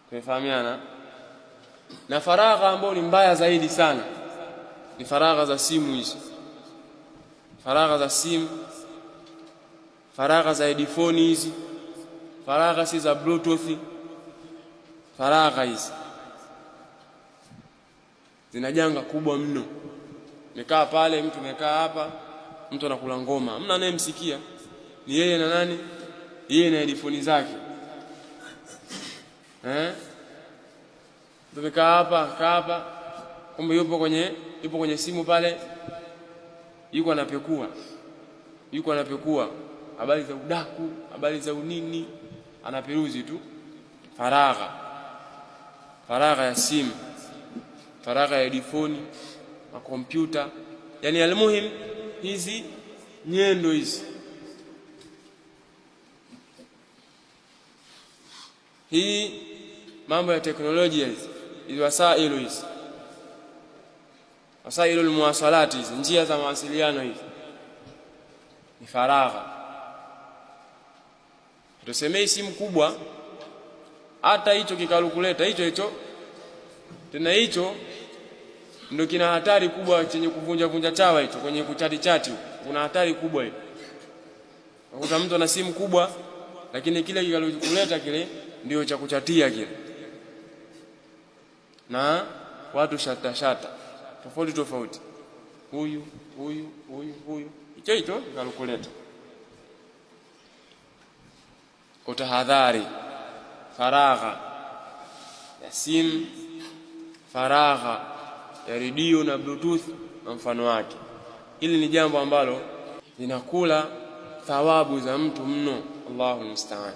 Tumefahamiana? Na faragha ambayo ni mbaya zaidi sana ni faragha za simu hizi. Faragha za simu, faragha za headphone hizi, faragha si za bluetooth. Faragha hizi zina janga kubwa mno. Nikaa pale, mtu mekaa hapa, mtu anakula ngoma, hamna anayemsikia, ni yeye na nani? Yeye na headphone zake. Mtu mekaa hapa, kumbe yupo kwenye simu pale, yuko anapekua habari za udaku, habari za unini, anaperuzi tu. Faragha ya simu, faragha ya headphone, makompyuta, yani almuhim hizi nyendo hizi, hii mambo ya teknolojia hizi wasailu muwasalati hizi, njia za mawasiliano hizi ni faragha. Tusemei simu kubwa, hata hicho kikalkuleta hicho tena, hicho ndio kina hatari kubwa, chenye kuvunja chawa hicho, kwenye kuchati kuna hatari kubwa hiyo. Unakuta mtu ana simu kubwa, lakini kile kikalkuleta kile ndio cha kuchatia kile, na watu shata tofauti, huyu hicho kikalkuleta. Kwa tahadhari, faragha ya simu, faragha ya redio na bluetooth na mfano wake. Hili ni jambo ambalo linakula thawabu za mtu mno. Allahu musta'an.